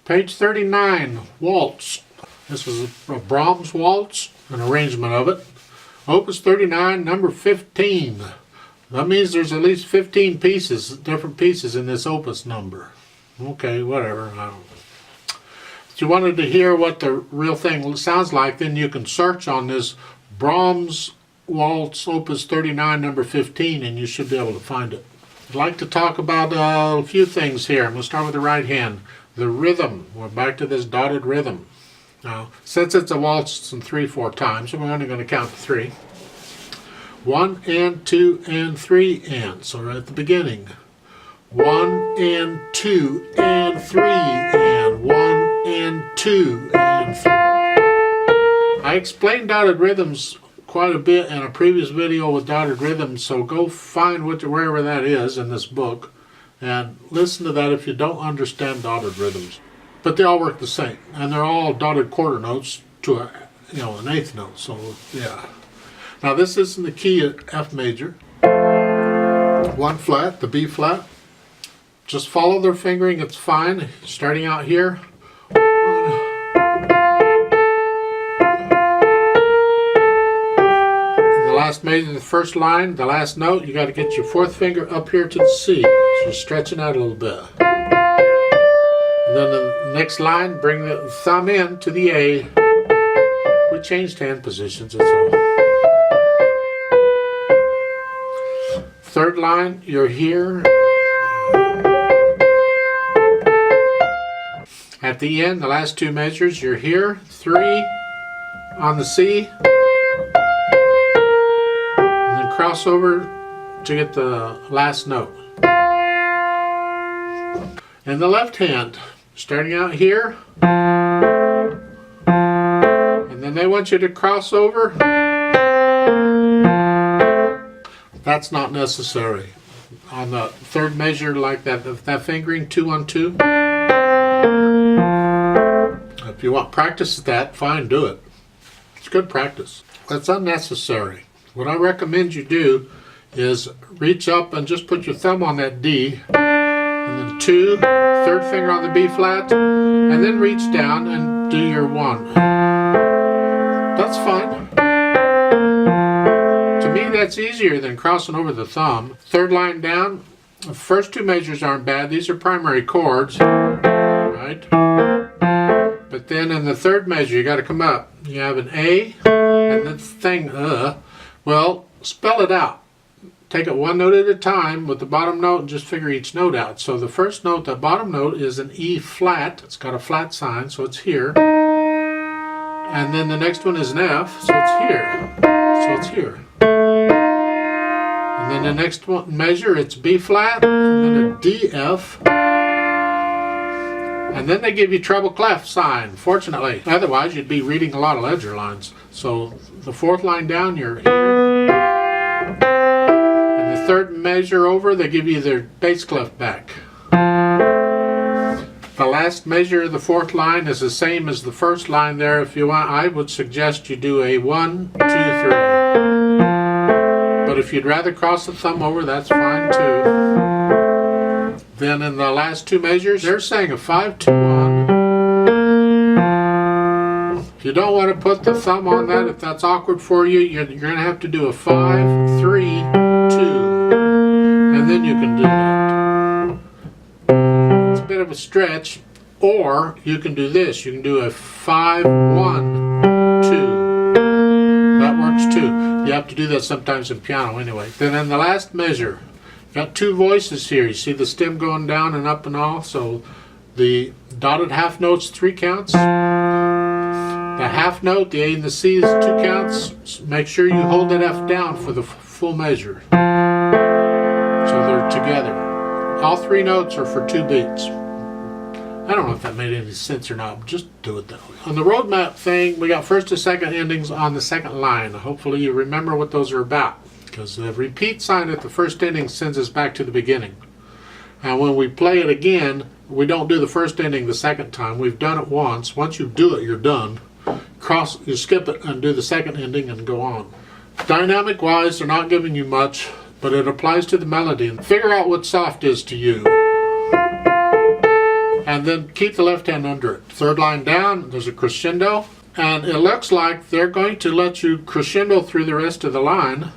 Page 39, Waltz. This is a Brahms Waltz, an arrangement of it. Opus 39, number 15. That means there's at least 15 pieces, different pieces in this opus number. Okay, whatever, I don't know. If you wanted to hear what the real thing sounds like, then you can search on this Brahms Waltz Opus 39, number 15, and you should be able to find it. I'd like to talk about a few things here. I'm going to start with the right hand. The rhythm. We're back to this dotted rhythm. Now, since it's a waltz, it's in 3/4 times, so we're only going to count to 3. 1 and 2 and 3 and. So right at the beginning. 1 and 2 and 3 and 1 and 2 and 3. I explained dotted rhythms quite a bit in a previous video with dotted rhythms, so go find wherever that is in this book and listen to that if you don't understand dotted rhythms. But they all work the same, and they're all dotted quarter notes to an eighth note. So yeah. Now this is in the key of F major. 1 flat, the B flat. Just follow their fingering, it's fine. Starting out here. The last major, the first line, the last note, you got to get your 4th finger up here to the C. So you're stretching out a little bit. And then the next line, bring the thumb in to the A. We changed hand positions, that's all. 3rd line, you're here. At the end, the last 2 measures, you're here. 3 on the C. And then cross over to get the last note. And the left hand, starting out here. And then they want you to cross over. That's not necessary. On the 3rd measure like that fingering 2 on 2. If you want practice at that, fine, do it. It's good practice. That's unnecessary. What I recommend you do is reach up and just put your thumb on that D, and then 2, 3rd finger on the B flat, and then reach down and do your 1. That's fine. To me, that's easier than crossing over the thumb. 3rd line down, the first 2 measures aren't bad. These are primary chords, right? But then in the 3rd measure, you got to come up. You have an A, and this thing, well, spell it out. Take it 1 note at a time with the bottom note and just figure each note out. So the first note, the bottom note, is an E flat. It's got a flat sign, so it's here. And then the next one is an F, so it's here. So it's here. And then the next one measure, it's B flat, and then a D F. And then they give you treble clef sign, fortunately. Otherwise, you'd be reading a lot of ledger lines. So the 4th line down, you're here. And the 3rd measure over, they give you their bass clef back. The last measure of the 4th line is the same as the 1st line there. If you want, I would suggest you do a 1, 2, 3. But if you'd rather cross the thumb over, that's fine too. Then in the last 2 measures, they're saying a 5, 2, 1. If you don't want to put the thumb on that, if that's awkward for you, you're going to have to do a 5, 3, 2. And then you can do that. It's a bit of a stretch. Or you can do this. You can do a 5, 1, 2. That works too. You have to do that sometimes in piano anyway. Then in the last measure, got 2 voices here. You see the stem going down and up and all. So the dotted half notes, 3 counts. The half note, the A and the C, is 2 counts. Make sure you hold that F down for the full measure. So they're together. All 3 notes are for 2 beats. I don't know if that made any sense or not. Just do it that way. On the roadmap thing, we got 1st and 2nd endings on the 2nd line. Hopefully you remember what those are about, because the repeat sign at the 1st ending sends us back to the beginning. And when we play it again, we don't do the 1st ending the 2nd time. We've done it once. Once you do it, you're done. You skip it and do the 2nd ending and go on. Dynamic wise, they're not giving you much, but it applies to the melody. And figure out what soft is to you. and then keep the left hand under it. Third line down, there's a crescendo, and it looks like they're going to let you crescendo through the rest of the line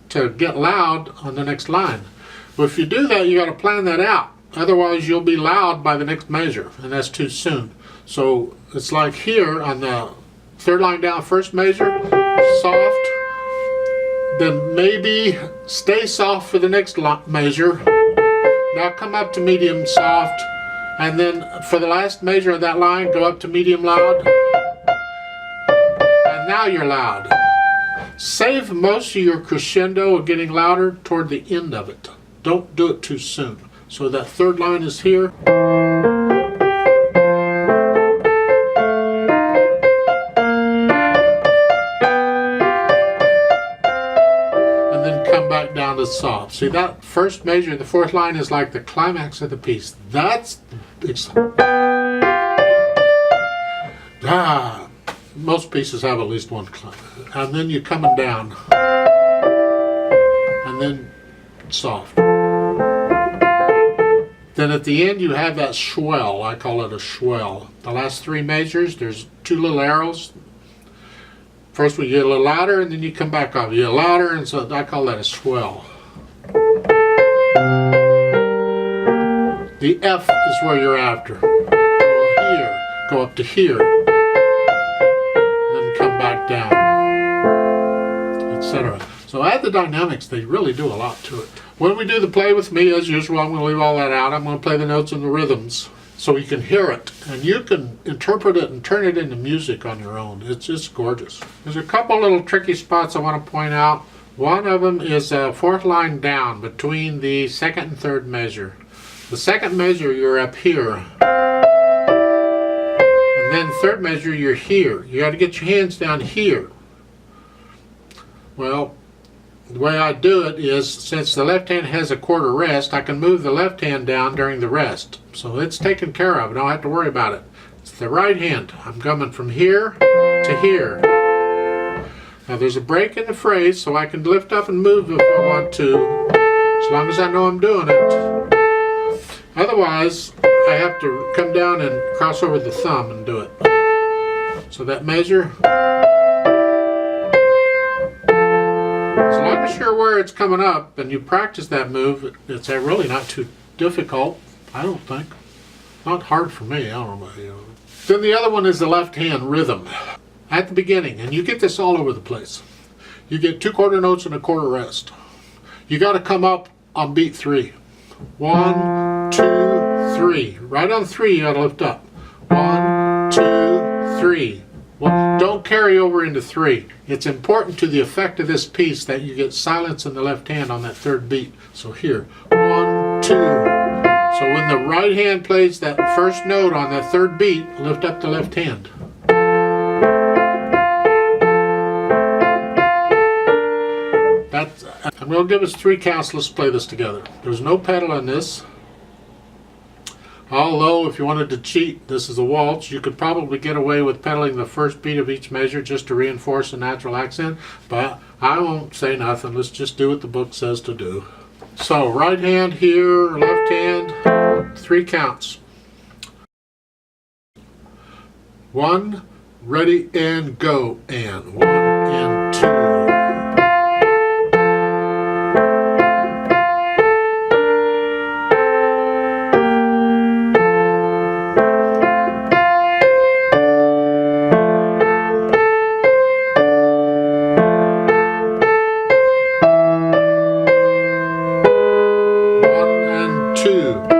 to get loud on the next line. Well, if you do that, you got to plan that out. Otherwise, you'll be loud by the next measure, and that's too soon. So it's like here on the third line down, first measure, soft, then maybe stay soft for the next measure. Now come up to medium soft, and then for the last measure of that line, go up to medium loud, and now you're loud. Save most of your crescendo of getting louder toward the end of it. Don't do it too soon. So that third line is here. And then come back down to soft. See, that first measure, the fourth line, is like the climax of the piece. That's most pieces have at least one climax. And then you're coming down. And then soft. Then at the end you have that swell. I call it a swell. The last three measures, there's two little arrows. First we get a little louder, and then you come back off. You get louder, and so I call that a swell. The F is where you're after. Go here, go up to here, then come back down, etc. So add the dynamics. They really do a lot to it. When we do the play with me, as usual, I'm going to leave all that out. I'm going to play the notes and the rhythms so you can hear it. And you can interpret it and turn it into music on your own. It's just gorgeous. There's a couple little tricky spots I want to point out. One of them is a fourth line down between the second and third measure. The second measure, you're up here. And then third measure, you're here. You got to get your hands down here. Well, the way I do it is, since the left hand has a quarter rest, I can move the left hand down during the rest. So it's taken care of. I don't have to worry about it. It's the right hand. I'm coming from here to here. Now there's a break in the phrase, so I can lift up and move if I want to, as long as I know I'm doing it. Otherwise, I have to come down and cross over the thumb and do it. So that measure. As long as you're aware it's coming up and you practice that move, it's really not too difficult, I don't think. Not hard for me, I don't know about you. Then the other one is the left hand rhythm. At the beginning, and you get this all over the place. You get two quarter notes and a quarter rest. You got to come up on beat 3. 1, 2, 3. Right on 3 you got to lift up. 1, 2, 3. Well, don't carry over into 3. It's important to the effect of this piece that you get silence in the left hand on that third beat. So here, 1, 2. So when the right hand plays that first note on that third beat, lift up the left hand. I'm going to give us 3 counts. Let's play this together. There's no pedal in this. Although, if you wanted to cheat, this is a waltz, you could probably get away with pedaling the first beat of each measure just to reinforce a natural accent, but I won't say nothing. Let's just do what the book says to do. So, right hand here, left hand, 3 counts. 1, ready, and go, and 1 and 2. Two.